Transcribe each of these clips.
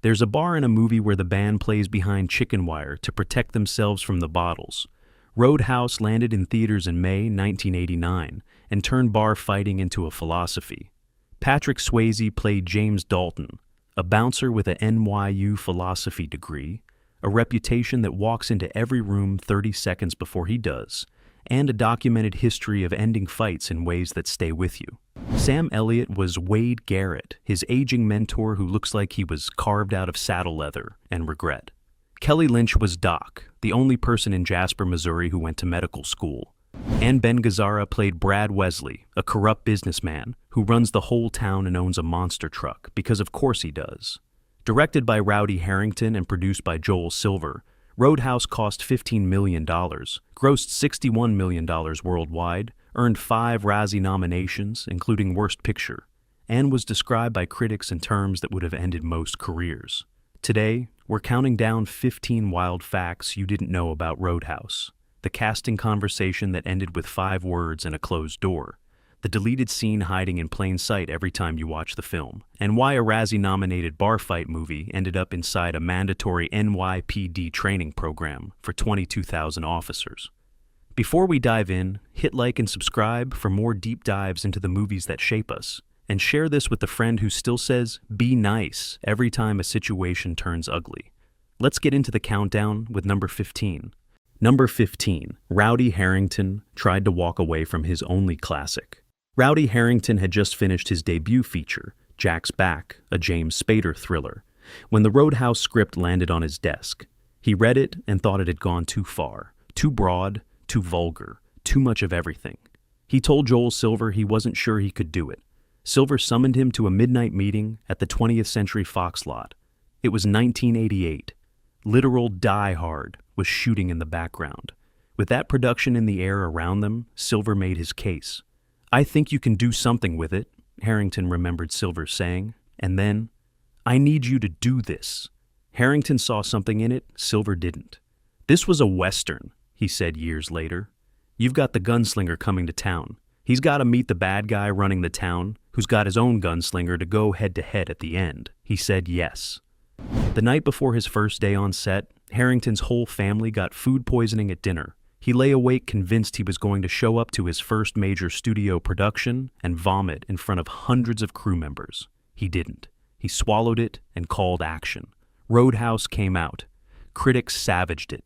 There's a bar in a movie where the band plays behind chicken wire to protect themselves from the bottles. Roadhouse landed in theaters in May 1989 and turned bar fighting into a philosophy. Patrick Swayze played James Dalton, a bouncer with an NYU philosophy degree, a reputation that walks into every room 30 seconds before he does, and a documented history of ending fights in ways that stay with you. Sam Elliott was Wade Garrett, his aging mentor who looks like he was carved out of saddle leather and regret. Kelly Lynch was Doc, the only person in Jasper, Missouri who went to medical school. And Ben Gazzara played Brad Wesley, a corrupt businessman who runs the whole town and owns a monster truck, because of course he does. Directed by Rowdy Harrington and produced by Joel Silver, Roadhouse cost $15 million, grossed $61 million worldwide, earned 5 Razzie nominations, including Worst Picture, and was described by critics in terms that would have ended most careers. Today, we're counting down 15 wild facts you didn't know about Roadhouse, the casting conversation that ended with 5 words and a closed door, the deleted scene hiding in plain sight every time you watch the film, and why a Razzie-nominated bar fight movie ended up inside a mandatory NYPD training program for 22,000 officers. Before we dive in, hit like and subscribe for more deep dives into the movies that shape us, and share this with the friend who still says, "Be nice," every time a situation turns ugly. Let's get into the countdown with number 15. Number 15, Rowdy Harrington tried to walk away from his only classic. Rowdy Harrington had just finished his debut feature, Jack's Back, a James Spader thriller, when the Roadhouse script landed on his desk. He read it and thought it had gone too far, too broad, too vulgar, too much of everything. He told Joel Silver he wasn't sure he could do it. Silver summoned him to a midnight meeting at the 20th Century Fox lot. It was 1988. Literal Die Hard was shooting in the background. With that production in the air around them, Silver made his case. "I think you can do something with it," Harrington remembered Silver saying, and then, "I need you to do this." Harrington saw something in it Silver didn't. "This was a Western," he said years later. "You've got the gunslinger coming to town. He's got to meet the bad guy running the town, who's got his own gunslinger to go head-to-head at the end." He said yes. The night before his first day on set, Harrington's whole family got food poisoning at dinner. He lay awake convinced he was going to show up to his first major studio production and vomit in front of hundreds of crew members. He didn't. He swallowed it and called action. Roadhouse came out. Critics savaged it.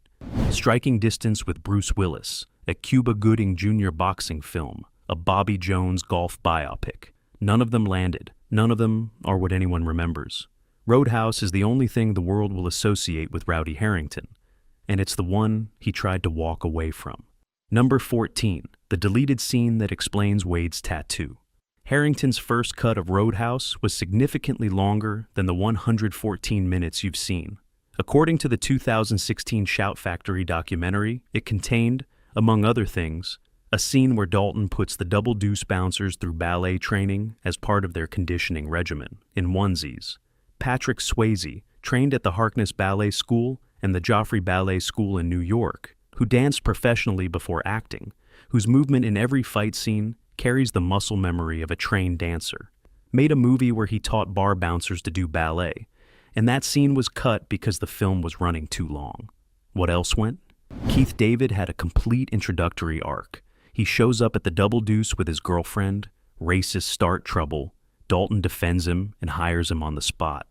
Striking Distance with Bruce Willis, a Cuba Gooding Jr. boxing film, a Bobby Jones golf biopic. None of them landed. None of them are what anyone remembers. Roadhouse is the only thing the world will associate with Rowdy Harrington, and it's the one he tried to walk away from. Number 14, the deleted scene that explains Wade's tattoo. Harrington's first cut of Roadhouse was significantly longer than the 114 minutes you've seen. According to the 2016 Shout Factory documentary, it contained, among other things, a scene where Dalton puts the Double Deuce bouncers through ballet training as part of their conditioning regimen, in onesies. Patrick Swayze, trained at the Harkness Ballet School and the Joffrey Ballet School in New York, who danced professionally before acting, whose movement in every fight scene carries the muscle memory of a trained dancer, made a movie where he taught bar bouncers to do ballet, and that scene was cut because the film was running too long. What else went? Keith David had a complete introductory arc. He shows up at the Double Deuce with his girlfriend, racists start trouble, Dalton defends him and hires him on the spot.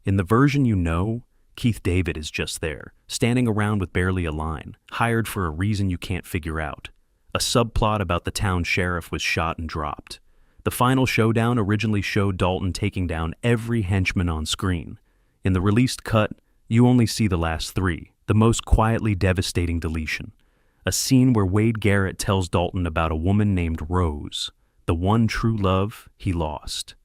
In the version you know, Keith David is just there, standing around with barely a line, hired for a reason you can't figure out. A subplot about the town sheriff was shot and dropped. The final showdown originally showed Dalton taking down every henchman on screen. In the released cut, you only see the last 3, the most quietly devastating deletion. A scene where Wade Garrett tells Dalton about a woman named Rose, the one true love he lost.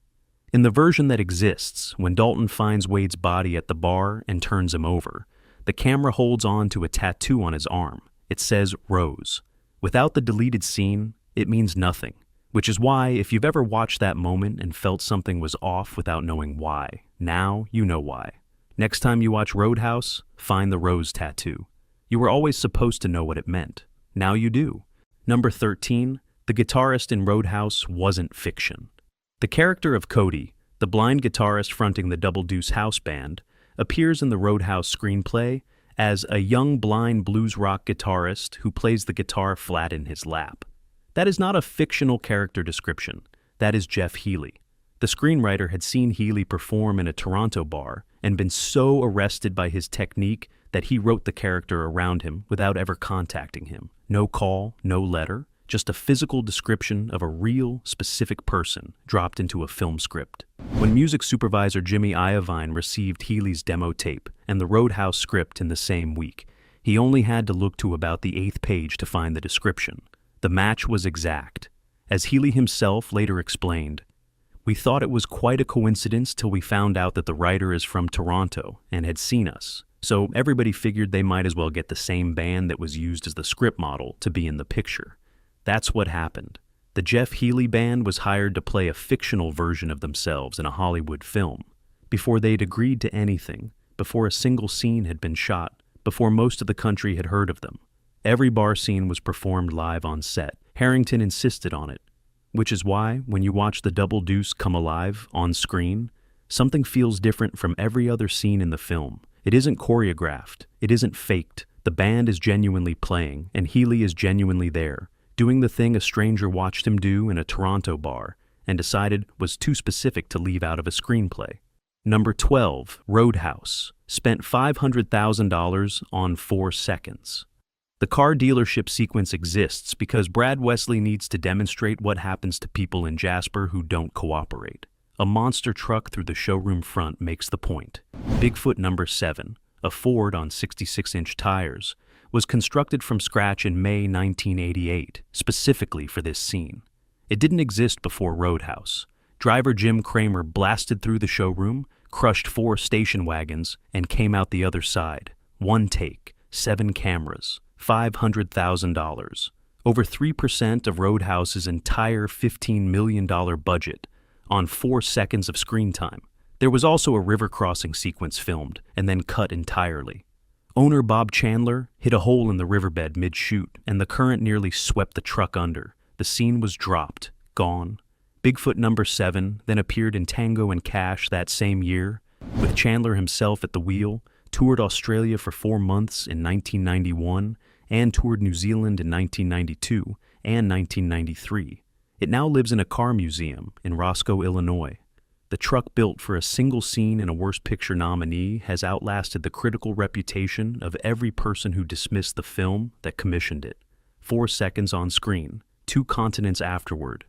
In the version that exists, when Dalton finds Wade's body at the bar and turns him over, the camera holds on to a tattoo on his arm. It says Rose. Without the deleted scene, it means nothing, which is why if you've ever watched that moment and felt something was off without knowing why, now you know why. Next time you watch Roadhouse, find the Rose tattoo. You were always supposed to know what it meant. Now you do. Number 13, the guitarist in Roadhouse wasn't fiction. The character of Cody, the blind guitarist fronting the Double Deuce house band, appears in the Roadhouse screenplay as a young blind blues rock guitarist who plays the guitar flat in his lap. That is not a fictional character description. That is Jeff Healey. The screenwriter had seen Healey perform in a Toronto bar and been so arrested by his technique that he wrote the character around him without ever contacting him. No call, no letter, just a physical description of a real, specific person dropped into a film script. When music supervisor Jimmy Iovine received Healey's demo tape and the Roadhouse script in the same week, he only had to look to about the 8th page to find the description. The match was exact. As Healey himself later explained, "We thought it was quite a coincidence till we found out that the writer is from Toronto and had seen us. So everybody figured they might as well get the same band that was used as the script model to be in the picture." That's what happened. The Jeff Healey band was hired to play a fictional version of themselves in a Hollywood film. Before they'd agreed to anything, before a single scene had been shot, before most of the country had heard of them. Every bar scene was performed live on set. Harrington insisted on it, which is why, when you watch the Double Deuce come alive on screen, something feels different from every other scene in the film. It isn't choreographed. It isn't faked. The band is genuinely playing, and Healey is genuinely there, doing the thing a stranger watched him do in a Toronto bar and decided was too specific to leave out of a screenplay. Number 12, Roadhouse, spent $500,000 on 4 seconds. The car dealership sequence exists because Brad Wesley needs to demonstrate what happens to people in Jasper who don't cooperate. A monster truck through the showroom front makes the point. Bigfoot number 7, a Ford on 66-inch tires, was constructed from scratch in May 1988, specifically for this scene. It didn't exist before Roadhouse. Driver Jim Kramer blasted through the showroom, crushed 4 station wagons, and came out the other side. 1 take, 7 cameras, $500,000. Over 3% of Roadhouse's entire $15 million budget on 4 seconds of screen time. There was also a river crossing sequence filmed and then cut entirely. Owner Bob Chandler hit a hole in the riverbed mid-shoot, and the current nearly swept the truck under. The scene was dropped, gone. Bigfoot number 7 then appeared in Tango and Cash that same year, with Chandler himself at the wheel, toured Australia for 4 months in 1991, and toured New Zealand in 1992 and 1993. It now lives in a car museum in Roscoe, Illinois. The truck built for a single scene in a Worst Picture nominee has outlasted the critical reputation of every person who dismissed the film that commissioned it. 4 seconds on screen, 2 continents afterward.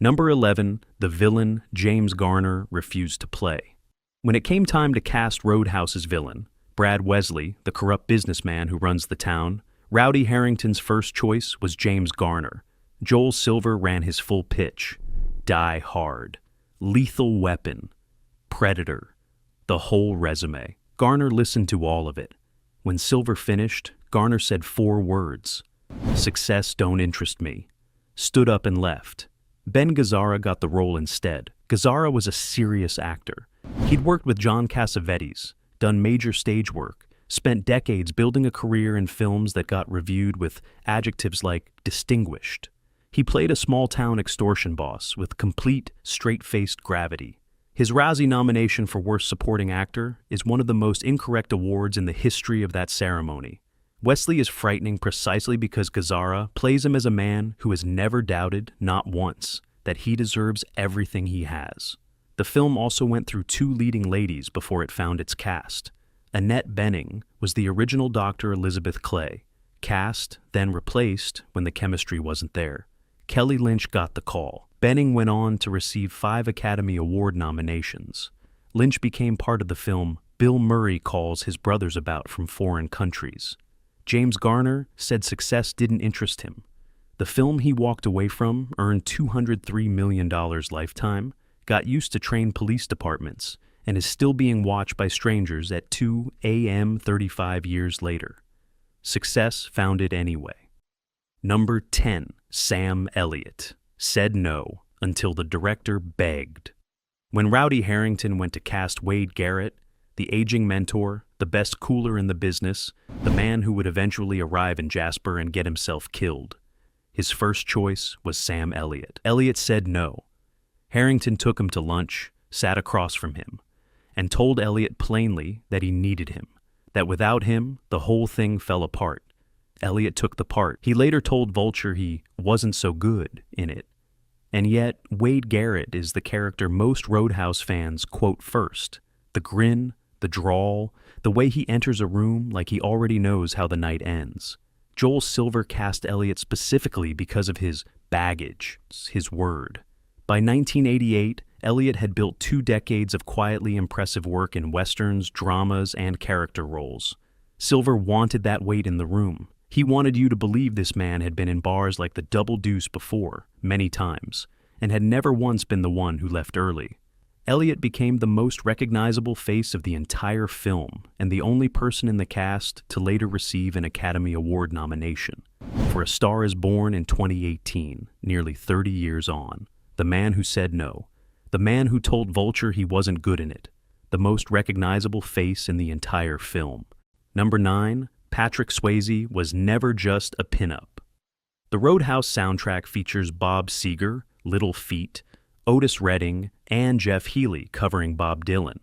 Number 11, the villain James Garner refused to play. When it came time to cast Roadhouse's villain, Brad Wesley, the corrupt businessman who runs the town, Rowdy Harrington's first choice was James Garner. Joel Silver ran his full pitch. Die Hard. Lethal Weapon, Predator, the whole resume. Garner listened to all of it. When Silver finished, Garner said 4 words. "Success don't interest me." Stood up and left. Ben Gazzara got the role instead. Gazzara was a serious actor. He'd worked with John Cassavetes, done major stage work, spent decades building a career in films that got reviewed with adjectives like distinguished. He played a small-town extortion boss with complete, straight-faced gravity. His Razzie nomination for Worst Supporting Actor is one of the most incorrect awards in the history of that ceremony. Wesley is frightening precisely because Gazzara plays him as a man who has never doubted, not once, that he deserves everything he has. The film also went through 2 leading ladies before it found its cast. Annette Bening was the original Dr. Elizabeth Clay, cast, then replaced when the chemistry wasn't there. Kelly Lynch got the call. Bening went on to receive 5 Academy Award nominations. Lynch became part of the film Bill Murray Calls His Brothers About from Foreign Countries. James Garner said success didn't interest him. The film he walked away from earned $203 million lifetime, got used to trained police departments, and is still being watched by strangers at 2 a.m. 35 years later. Success found it anyway. Number 10, Sam Elliott, said no until the director begged. When Rowdy Harrington went to cast Wade Garrett, the aging mentor, the best cooler in the business, the man who would eventually arrive in Jasper and get himself killed, his first choice was Sam Elliott. Elliott said no. Harrington took him to lunch, sat across from him, and told Elliott plainly that he needed him, that without him, the whole thing fell apart. Elliott took the part. He later told Vulture he wasn't so good in it. And yet, Wade Garrett is the character most Roadhouse fans quote first. The grin, the drawl, the way he enters a room like he already knows how the night ends. Joel Silver cast Elliott specifically because of his baggage, his word. By 1988, Elliott had built 2 decades of quietly impressive work in westerns, dramas, and character roles. Silver wanted that weight in the room. He wanted you to believe this man had been in bars like the Double Deuce before, many times, and had never once been the one who left early. Elliott became the most recognizable face of the entire film and the only person in the cast to later receive an Academy Award nomination. For A Star is Born in 2018, nearly 30 years on, the man who said no, the man who told Vulture he wasn't good in it, the most recognizable face in the entire film. Number 9, Patrick Swayze was never just a pinup. The Roadhouse soundtrack features Bob Seger, Little Feat, Otis Redding, and Jeff Healey covering Bob Dylan.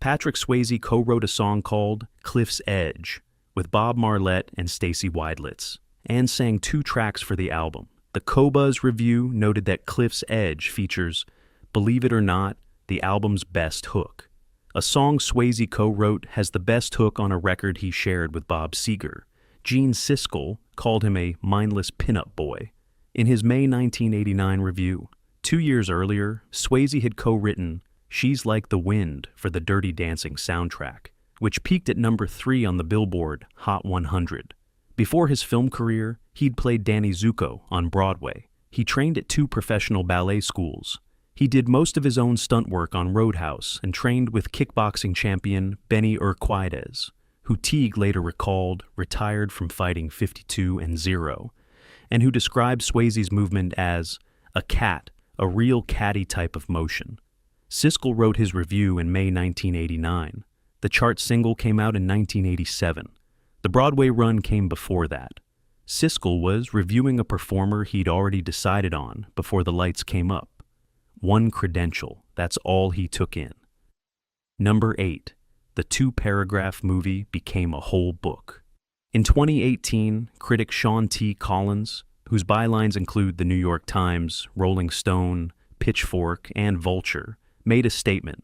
Patrick Swayze co-wrote a song called Cliff's Edge with Bob Marlette and Stacey Weidlitz, and sang 2 tracks for the album. The Cobuzz review noted that Cliff's Edge features, believe it or not, the album's best hook. A song Swayze co-wrote has the best hook on a record he shared with Bob Seger. Gene Siskel called him a mindless pinup boy. In his May 1989 review, 2 years earlier, Swayze had co-written She's Like the Wind for the Dirty Dancing soundtrack, which peaked at number 3 on the Billboard Hot 100. Before his film career, he'd played Danny Zuko on Broadway. He trained at 2 professional ballet schools. He did most of his own stunt work on Roadhouse and trained with kickboxing champion Benny Urquidez, who Teague later recalled retired from fighting 52 and 0, and who described Swayze's movement as a cat, a real catty type of motion. Siskel wrote his review in May 1989. The chart single came out in 1987. The Broadway run came before that. Siskel was reviewing a performer he'd already decided on before the lights came up. One credential, that's all he took in. Number 8. The 2-paragraph movie became a whole book. In 2018, critic Sean T. Collins, whose bylines include the New York Times, Rolling Stone, Pitchfork, and Vulture, made a statement.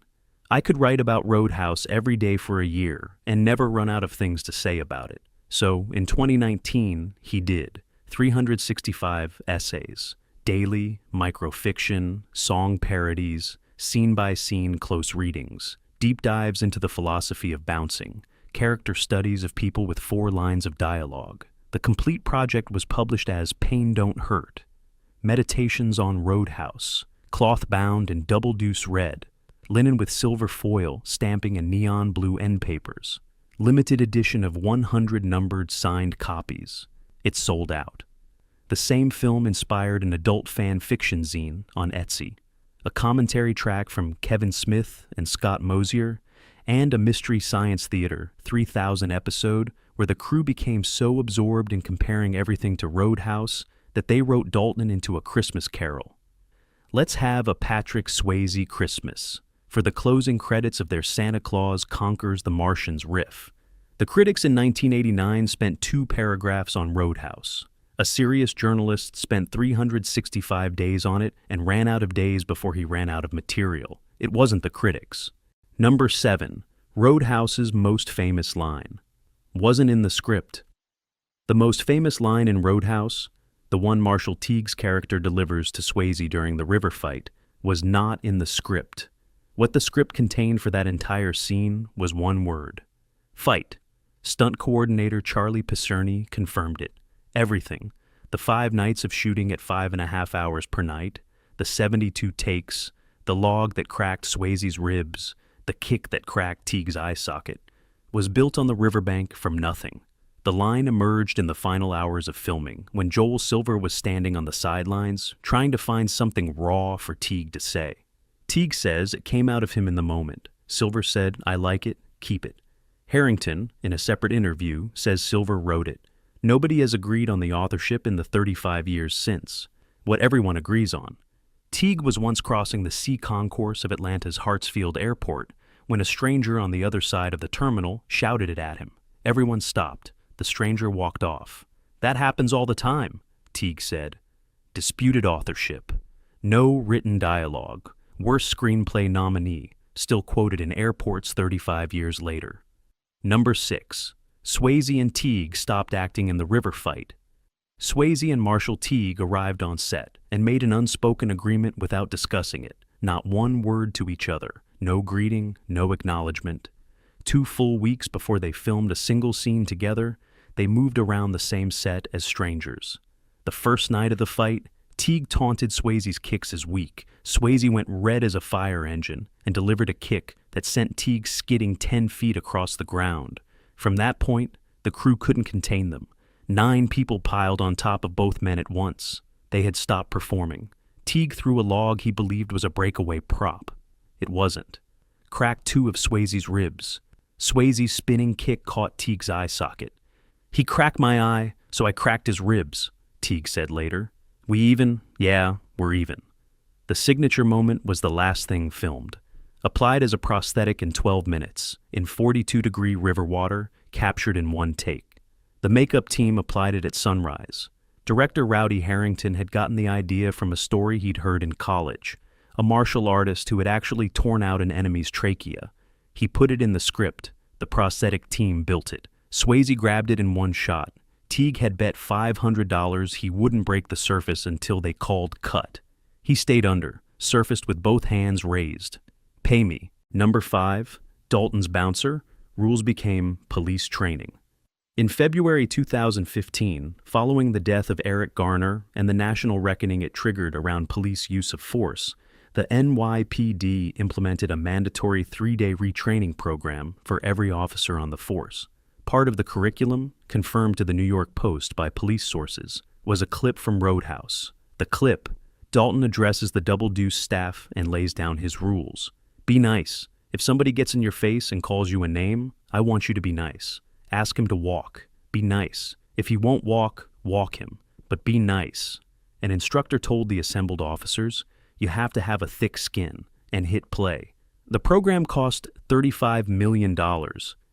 I could write about Roadhouse every day for a year and never run out of things to say about it. So, in 2019, he did. 365 essays. Daily, microfiction, song parodies, scene-by-scene close readings, deep dives into the philosophy of bouncing, character studies of people with 4 lines of dialogue. The complete project was published as Pain Don't Hurt, Meditations on Roadhouse, cloth-bound in Double Deuce red, linen with silver foil stamping and neon blue end papers, limited edition of 100 numbered signed copies. It sold out. The same film inspired an adult fan fiction zine on Etsy, a commentary track from Kevin Smith and Scott Mosier, and a Mystery Science Theater 3000 episode where the crew became so absorbed in comparing everything to Roadhouse that they wrote Dalton into A Christmas Carol. Let's have a Patrick Swayze Christmas for the closing credits of their Santa Claus Conquers the Martians riff. The critics in 1989 spent 2 paragraphs on Roadhouse. A serious journalist spent 365 days on it and ran out of days before he ran out of material. It wasn't the critics. Number 7. Roadhouse's most famous line. Wasn't in the script. The most famous line in Roadhouse, the one Marshall Teague's character delivers to Swayze during the river fight, was not in the script. What the script contained for that entire scene was one word. Fight. Stunt coordinator Charlie Picerni confirmed it. Everything. The 5 nights of shooting at 5.5 hours per night, the 72 takes, the log that cracked Swayze's ribs, the kick that cracked Teague's eye socket, was built on the riverbank from nothing. The line emerged in the final hours of filming, when Joel Silver was standing on the sidelines, trying to find something raw for Teague to say. Teague says it came out of him in the moment. Silver said, "I like it, keep it." Harrington, in a separate interview, says Silver wrote it. Nobody has agreed on the authorship in the 35 years since. What everyone agrees on. Teague was once crossing the sea concourse of Atlanta's Hartsfield Airport when a stranger on the other side of the terminal shouted it at him. Everyone stopped. The stranger walked off. "That happens all the time," Teague said. Disputed authorship. No written dialogue. Worst screenplay nominee, still quoted in airports 35 years later. Number 6. Swayze and Teague stopped acting in the river fight. Swayze and Marshal Teague arrived on set and made an unspoken agreement without discussing it. Not one word to each other. No greeting, no acknowledgement. 2 full weeks before they filmed a single scene together, they moved around the same set as strangers. The first night of the fight, Teague taunted Swayze's kicks as weak. Swayze went red as a fire engine and delivered a kick that sent Teague skidding 10 feet across the ground. From that point, the crew couldn't contain them. 9 people piled on top of both men at once. They had stopped performing. Teague threw a log he believed was a breakaway prop. It wasn't. Cracked 2 of Swayze's ribs. Swayze's spinning kick caught Teague's eye socket. "He cracked my eye, so I cracked his ribs," Teague said later. "We even? Yeah, we're even." The signature moment was the last thing filmed. Applied as a prosthetic in 12 minutes, in 42-degree river water, captured in 1 take. The makeup team applied it at sunrise. Director Rowdy Harrington had gotten the idea from a story he'd heard in college. A martial artist who had actually torn out an enemy's trachea. He put it in the script. The prosthetic team built it. Swayze grabbed it in 1 shot. Teague had bet $500 he wouldn't break the surface until they called cut. He stayed under, surfaced with both hands raised. "Pay me." Number 5, Dalton's bouncer. Rules became police training. In February 2015, following the death of Eric Garner and the national reckoning it triggered around police use of force, the NYPD implemented a mandatory 3-day retraining program for every officer on the force. Part of the curriculum, confirmed to the New York Post by police sources, was a clip from Roadhouse. The clip, Dalton addresses the Double Deuce staff and lays down his rules. Be nice. If somebody gets in your face and calls you a name, I want you to be nice. Ask him to walk. Be nice. If he won't walk, walk him. But be nice. An instructor told the assembled officers, you have to have a thick skin and hit play. The program cost $35 million.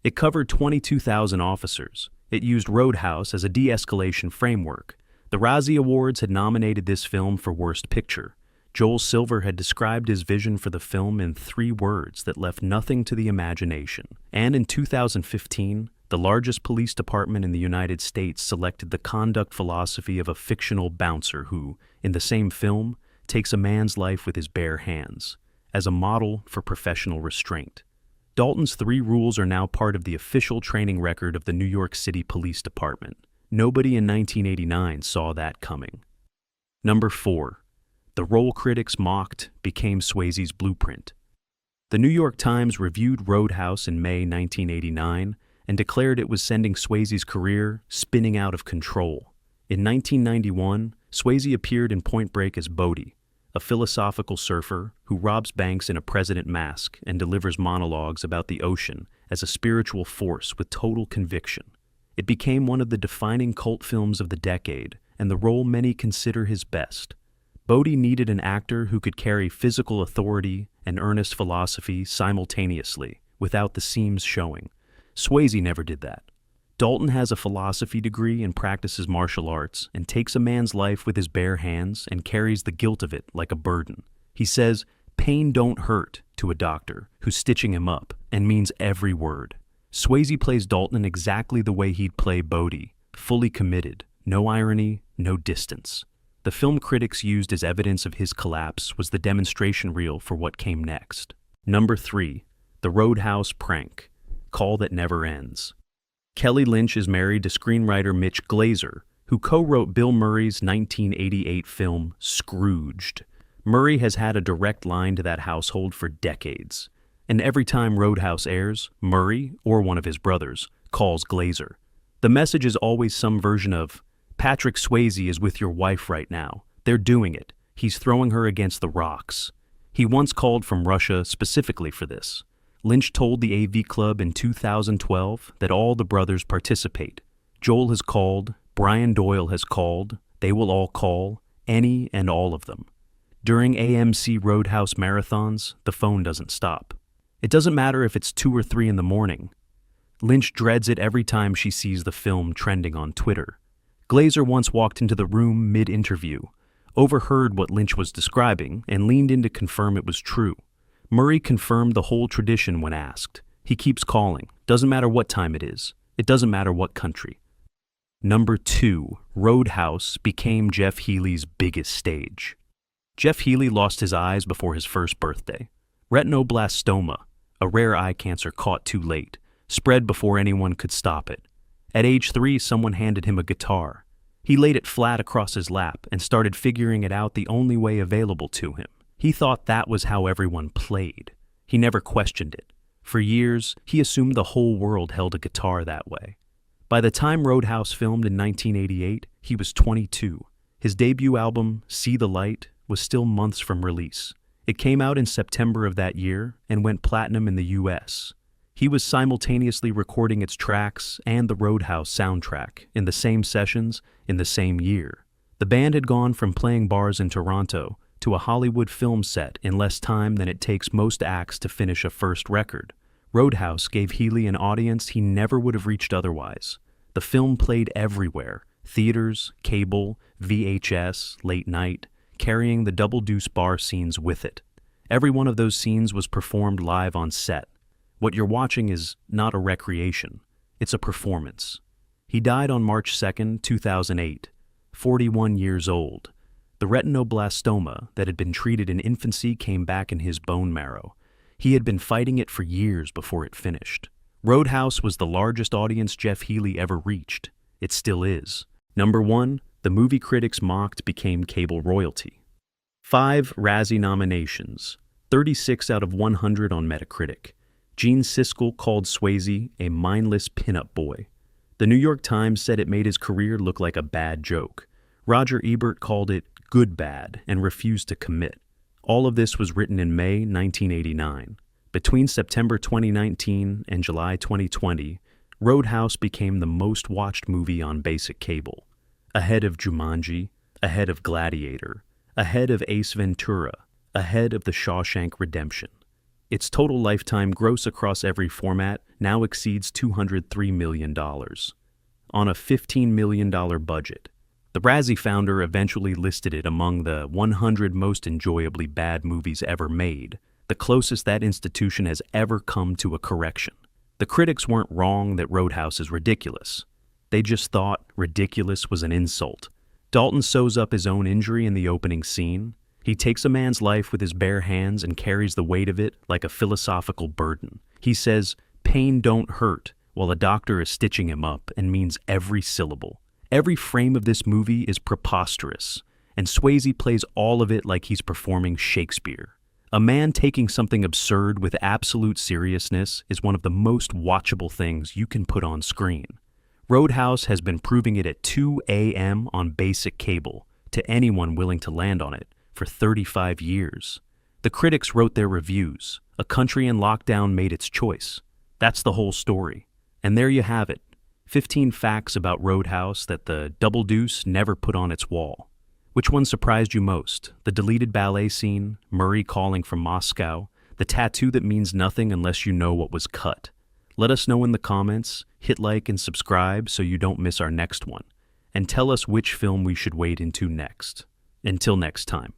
It covered 22,000 officers. It used Roadhouse as a de-escalation framework. The Razzie Awards had nominated this film for Worst Picture. Joel Silver had described his vision for the film in 3 words that left nothing to the imagination. And in 2015, the largest police department in the United States selected the conduct philosophy of a fictional bouncer who, in the same film, takes a man's life with his bare hands, as a model for professional restraint. Dalton's 3 rules are now part of the official training record of the New York City Police Department. Nobody in 1989 saw that coming. Number 4. The role critics mocked became Swayze's blueprint. The New York Times reviewed Roadhouse in May 1989 and declared it was sending Swayze's career spinning out of control. In 1991, Swayze appeared in Point Break as Bodie, a philosophical surfer who robs banks in a president mask and delivers monologues about the ocean as a spiritual force with total conviction. It became one of the defining cult films of the decade and the role many consider his best. Bodie needed an actor who could carry physical authority and earnest philosophy simultaneously, without the seams showing. Swayze never did that. Dalton has a philosophy degree and practices martial arts and takes a man's life with his bare hands and carries the guilt of it like a burden. He says, "Pain don't hurt," to a doctor who's stitching him up, and means every word. Swayze plays Dalton exactly the way he'd play Bodie, fully committed, no irony, no distance. The film critics used as evidence of his collapse was the demonstration reel for what came next. Number 3. The Roadhouse Prank. Call that never ends. Kelly Lynch is married to screenwriter Mitch Glazer, who co-wrote Bill Murray's 1988 film Scrooged. Murray has had a direct line to that household for decades. And every time Roadhouse airs, Murray, or one of his brothers, calls Glazer. The message is always some version of, Patrick Swayze is with your wife right now. They're doing it. He's throwing her against the rocks. He once called from Russia specifically for this. Lynch told the AV Club in 2012 that all the brothers participate. Joel has called, Brian Doyle has called, they will all call, any and all of them. During AMC Roadhouse marathons, the phone doesn't stop. It doesn't matter if it's 2 or 3 in the morning. Lynch dreads it every time she sees the film trending on Twitter. Glazer once walked into the room mid-interview, overheard what Lynch was describing, and leaned in to confirm it was true. Murray confirmed the whole tradition when asked. He keeps calling. Doesn't matter what time it is. It doesn't matter what country. Number 2, Roadhouse became Jeff Healey's biggest stage. Jeff Healey lost his eyes before his first birthday. Retinoblastoma, a rare eye cancer caught too late, spread before anyone could stop it. At age 3, someone handed him a guitar. He laid it flat across his lap and started figuring it out the only way available to him. He thought that was how everyone played. He never questioned it. For years, he assumed the whole world held a guitar that way. By the time Roadhouse filmed in 1988, he was 22. His debut album, See the Light, was still months from release. It came out in September of that year and went platinum in the US. He was simultaneously recording its tracks and the Roadhouse soundtrack in the same sessions in the same year. The band had gone from playing bars in Toronto to a Hollywood film set in less time than it takes most acts to finish a first record. Roadhouse gave Healey an audience he never would have reached otherwise. The film played everywhere: theaters, cable, VHS, late night, carrying the Double Deuce bar scenes with it. Every one of those scenes was performed live on set. What you're watching is not a recreation. It's a performance. He died on March 2nd, 2008, 41 years old. The retinoblastoma that had been treated in infancy came back in his bone marrow. He had been fighting it for years before it finished. Roadhouse was the largest audience Jeff Healey ever reached. It still is. Number 1, the movie critics mocked became cable royalty. 5 Razzie nominations, 36 out of 100 on Metacritic. Gene Siskel called Swayze a mindless pinup boy. The New York Times said it made his career look like a bad joke. Roger Ebert called it good bad and refused to commit. All of this was written in May 1989. Between September 2019 and July 2020, Roadhouse became the most watched movie on basic cable, ahead of Jumanji, ahead of Gladiator, ahead of Ace Ventura, ahead of The Shawshank Redemption. Its total lifetime gross across every format now exceeds $203 million. On a $15 million budget. The Razzie founder eventually listed it among the 100 most enjoyably bad movies ever made, the closest that institution has ever come to a correction. The critics weren't wrong that Roadhouse is ridiculous. They just thought ridiculous was an insult. Dalton sews up his own injury in the opening scene. He takes a man's life with his bare hands and carries the weight of it like a philosophical burden. He says, "Pain don't hurt," while a doctor is stitching him up, and means every syllable. Every frame of this movie is preposterous, and Swayze plays all of it like he's performing Shakespeare. A man taking something absurd with absolute seriousness is one of the most watchable things you can put on screen. Roadhouse has been proving it at 2 a.m. on basic cable to anyone willing to land on it for 35 years. The critics wrote their reviews. A country in lockdown made its choice. That's the whole story. And there you have it. 15 facts about Roadhouse that the Double Deuce never put on its wall. Which one surprised you most? The deleted ballet scene, Murray calling from Moscow, the tattoo that means nothing unless you know what was cut? Let us know in the comments, hit like and subscribe so you don't miss our next one, and tell us which film we should wade into next. Until next time.